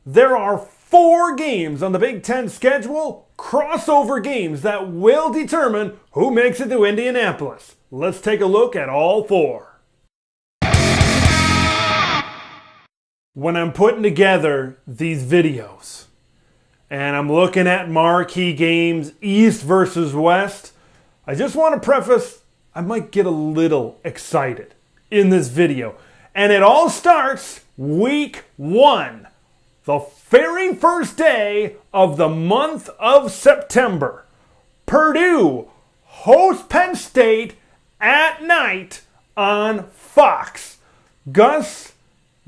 there are 4 games on the Big Ten schedule, crossover games that will determine who makes it to Indianapolis. Let's take a look at all 4. When I'm putting together these videos and I'm looking at marquee games, East versus West, I just want to preface, I might get a little excited in this video. And it all starts week 1, the very first day of the month of September. Purdue hosts Penn State at night on Fox. Gus,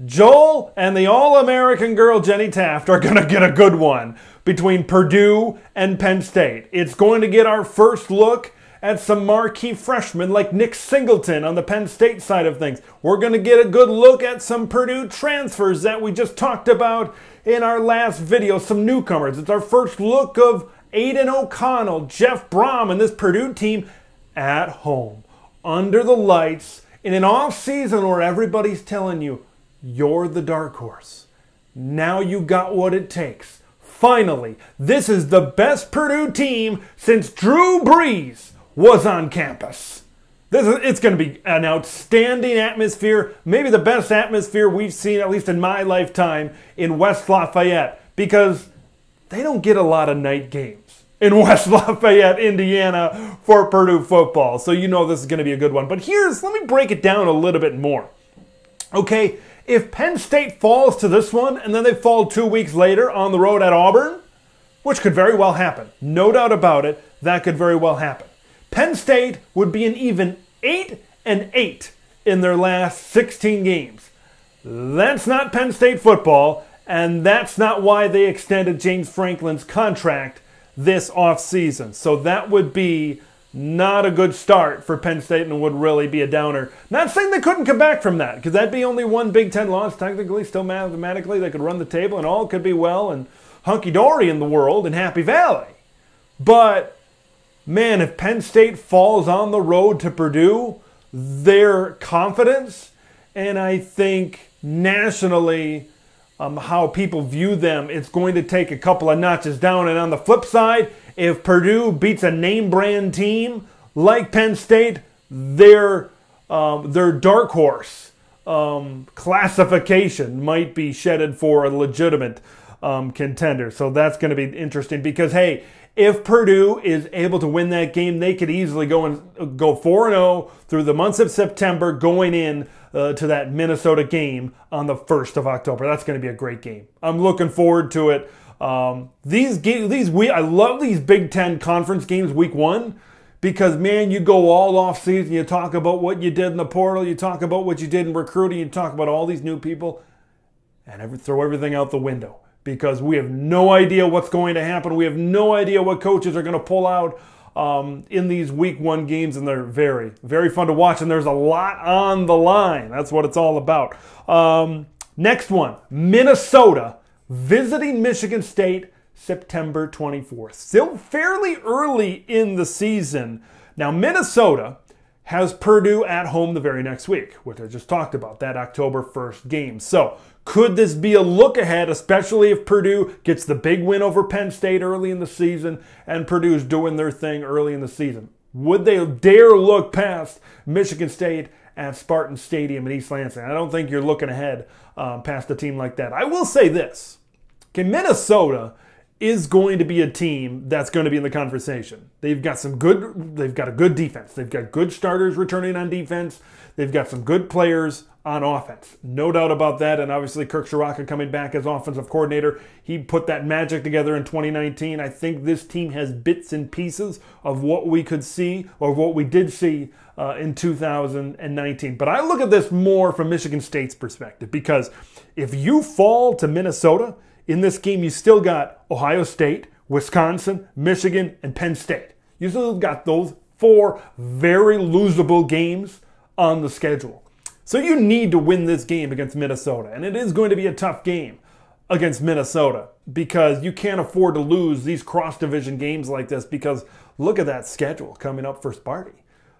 Joel, and the All-American girl Jenny Taft are going to get a good one between Purdue and Penn State. It's going to get our first look at some marquee freshmen like Nick Singleton on the Penn State side of things. We're going to get a good look at some Purdue transfers that we just talked about in our last video, some newcomers. It's our first look of Aiden O'Connell, Jeff Brom, and this Purdue team at home, under the lights, in an off-season where everybody's telling you, you're the dark horse. Now you got what it takes. Finally, this is the best Purdue team since Drew Brees was on campus. It's going to be an outstanding atmosphere, maybe the best atmosphere we've seen, at least in my lifetime, in West Lafayette, because they don't get a lot of night games in West Lafayette, Indiana, for Purdue football. So you know this is going to be a good one. But let me break it down a little bit more. Okay, if Penn State falls to this one, and then they fall 2 weeks later on the road at Auburn, which could very well happen, no doubt about it, that could very well happen. Penn State would be an even 8-8 in their last 16 games. That's not Penn State football, and that's not why they extended James Franklin's contract this offseason. So that would be not a good start for Penn State and would really be a downer. Not saying they couldn't come back from that, because that'd be only one Big Ten loss. Technically, still mathematically, they could run the table and all could be well and hunky-dory in the world in Happy Valley. But, man, if Penn State falls on the road to Purdue, their confidence, and I think nationally how people view them, it's going to take a couple of notches down. And on the flip side, if Purdue beats a name brand team like Penn State, their dark horse classification might be shedded for a legitimate contender. So that's going to be interesting because, hey, if Purdue is able to win that game, they could easily go 4-0 through the months of September, going in to that Minnesota game on the 1st of October. That's going to be a great game. I'm looking forward to it. I love these Big Ten conference games week 1 because, man, you go all off season. You talk about what you did in the portal. You talk about what you did in recruiting. You talk about all these new people and throw everything out the window. Because we have no idea what's going to happen. We have no idea what coaches are going to pull out in these week 1 games, and they're very, very fun to watch, and there's a lot on the line. That's what it's all about. Next one, Minnesota visiting Michigan State September 24th. Still fairly early in the season. Now, Minnesota has Purdue at home the very next week, which I just talked about, that October 1st game. So, could this be a look ahead, especially if Purdue gets the big win over Penn State early in the season and Purdue's doing their thing early in the season? Would they dare look past Michigan State at Spartan Stadium in East Lansing? I don't think you're looking ahead past a team like that. I will say this. Okay, Minnesota is going to be a team that's going to be in the conversation. They've got a good defense. They've got good starters returning on defense. They've got some good players on offense. No doubt about that. And obviously Kirk Ciarrocca coming back as offensive coordinator. He put that magic together in 2019. I think this team has bits and pieces of what we could see or what we did see in 2019. But I look at this more from Michigan State's perspective because if you fall to Minnesota, in this game you still got Ohio State, Wisconsin, Michigan, and Penn State. You still got those 4 very losable games on the schedule. So you need to win this game against Minnesota. And it is going to be a tough game against Minnesota because you can't afford to lose these cross-division games like this because look at that schedule coming up for Sparty.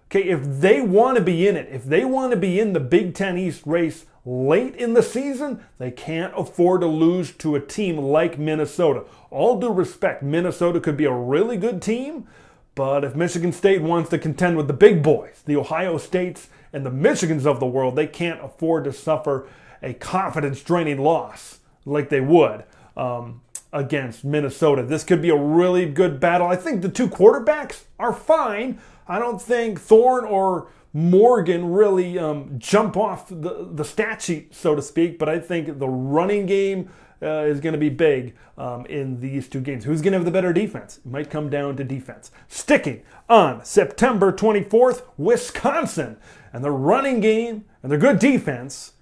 Okay, if they want to be in it, if they want to be in the Big Ten East race late in the season, they can't afford to lose to a team like Minnesota. All due respect, Minnesota could be a really good team, but if Michigan State wants to contend with the big boys, the Ohio States and the Michigans of the world, they can't afford to suffer a confidence-draining loss like they would against Minnesota. This could be a really good battle. I think the two quarterbacks are fine. I don't think Thorne or Morgan really jump off the stat sheet, so to speak, but I think the running game is going to be big in these two games. Who's going to have the better defense? It might come down to defense. Sticking on September 24th, Wisconsin. And the running game and their good defense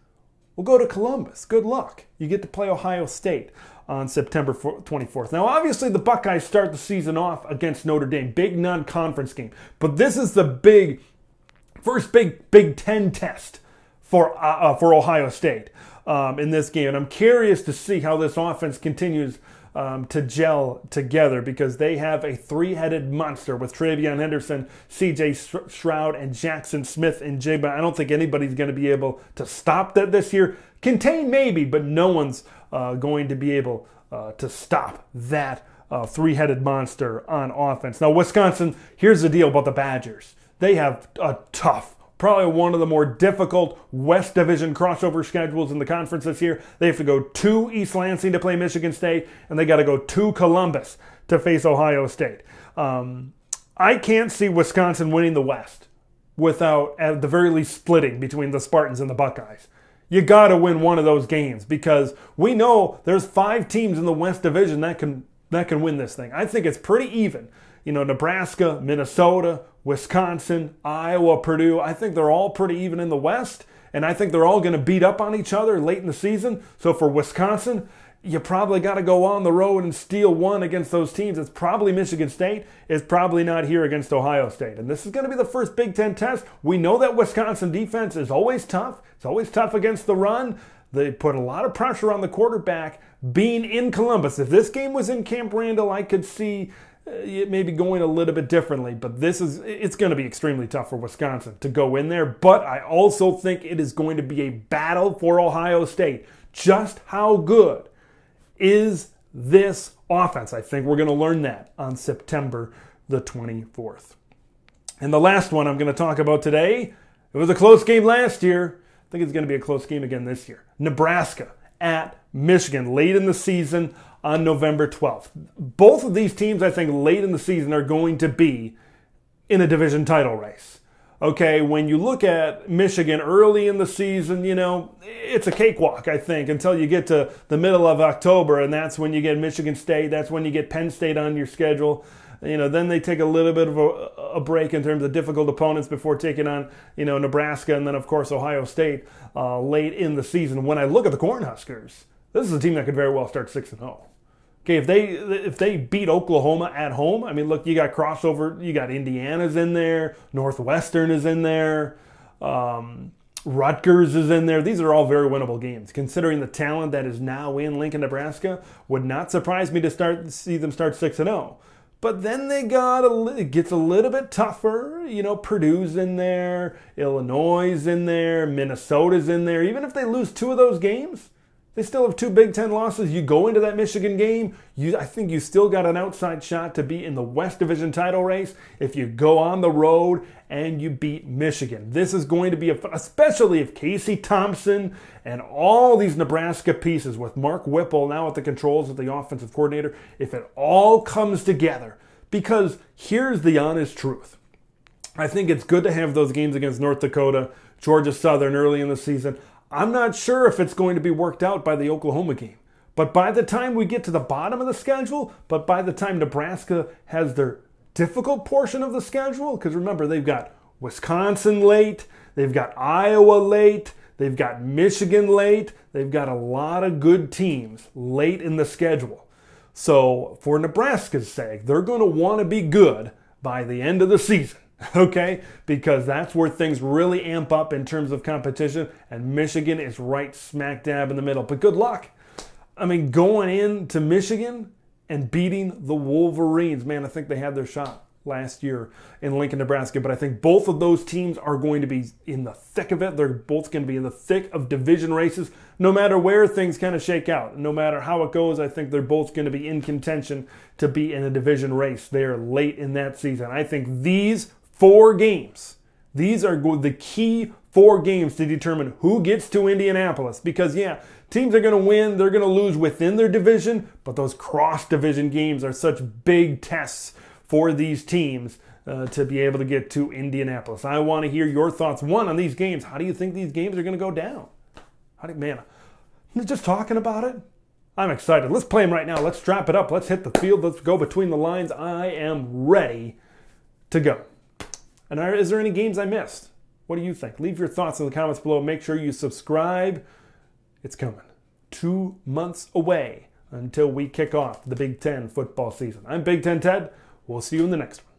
will go to Columbus. Good luck. You get to play Ohio State on September 24th. Now, obviously, the Buckeyes start the season off against Notre Dame. Big non-conference game. But this is the first Big Ten test for Ohio State in this game. And I'm curious to see how this offense continues to gel together, because they have a three-headed monster with Travion Henderson, C.J. Stroud, and Jackson Smith and Jigba. I don't think anybody's going to be able to stop that this year. Contain maybe, but no one's going to be able to stop that three-headed monster on offense. Now, Wisconsin, here's the deal about the Badgers. They have a tough, probably one of the more difficult West Division crossover schedules in the conference this year. They have to go to East Lansing to play Michigan State, and they got to go to Columbus to face Ohio State. I can't see Wisconsin winning the West without, at the very least, splitting between the Spartans and the Buckeyes. You got to win one of those games, because we know there's 5 teams in the West Division that can win this thing. I think it's pretty even. You know, Nebraska, Minnesota, Wisconsin, Iowa, Purdue, I think they're all pretty even in the West, and I think they're all going to beat up on each other late in the season. So for Wisconsin, you probably got to go on the road and steal one against those teams. It's probably Michigan State. It's probably not here against Ohio State. And this is going to be the first Big Ten test. We know that Wisconsin defense is always tough. It's always tough against the run. They put a lot of pressure on the quarterback being in Columbus. If this game was in Camp Randall, I could see it maybe going a little bit differently, but it's going to be extremely tough for Wisconsin to go in there. But I also think it is going to be a battle for Ohio State. Just how good is this offense? I think we're going to learn that on September the 24th. And the last one I'm going to talk about today, it was a close game last year. I think it's going to be a close game again this year. Nebraska at Michigan late in the season on November 12th. Both of these teams, I think, late in the season are going to be in a division title race. Okay, when you look at Michigan early in the season, you know, it's a cakewalk, I think, until you get to the middle of October, and that's when you get Michigan State, that's when you get Penn State on your schedule. You know, then they take a little bit of a break in terms of difficult opponents before taking on, you know, Nebraska and then, of course, Ohio State late in the season. When I look at the Cornhuskers, this is a team that could very well start 6-0. Okay, if they beat Oklahoma at home, I mean, look, you got crossover. You got Indiana's in there. Northwestern is in there. Rutgers is in there. These are all very winnable games. Considering the talent that is now in Lincoln, Nebraska, would not surprise me to see them start 6-0. But then it gets a little bit tougher. You know, Purdue's in there. Illinois is in there. Minnesota's in there. Even if they lose 2 of those games, they still have 2 Big Ten losses. You go into that Michigan game, I think you still got an outside shot to be in the West Division title race if you go on the road and you beat Michigan. This is going to be, especially if Casey Thompson and all these Nebraska pieces with Mark Whipple now at the controls of the offensive coordinator, if it all comes together. Because here's the honest truth. I think it's good to have those games against North Dakota, Georgia Southern early in the season. I'm not sure if it's going to be worked out by the Oklahoma game. But by the time we get to the bottom of the schedule, but by the time Nebraska has their difficult portion of the schedule, because remember, they've got Wisconsin late, they've got Iowa late, they've got Michigan late, they've got a lot of good teams late in the schedule. So for Nebraska's sake, they're going to want to be good by the end of the season. Okay, because that's where things really amp up in terms of competition, and Michigan is right smack dab in the middle. But good luck. I mean, going into Michigan and beating the Wolverines, man, I think they had their shot. last year in Lincoln, Nebraska. But I think both of those teams are going to be in the thick of it. They're both going to be in the thick of division races, no matter where things kind of shake out. No matter how it goes, I think they're both going to be in contention to be in a division race there late in that season. I think these 4 games, these are the key 4 games to determine who gets to Indianapolis. Because, yeah, teams are going to win, they're going to lose within their division, but those cross-division games are such big tests for these teams to be able to get to Indianapolis. I want to hear your thoughts, one, on these games. How do you think these games are going to go down? Man, just talking about it, I'm excited. Let's play them right now. Let's strap it up. Let's hit the field. Let's go between the lines. I am ready to go. And is there any games I missed? What do you think? Leave your thoughts in the comments below. Make sure you subscribe. It's coming. 2 months away until we kick off the Big Ten football season. I'm Big Ten Ted. We'll see you in the next one.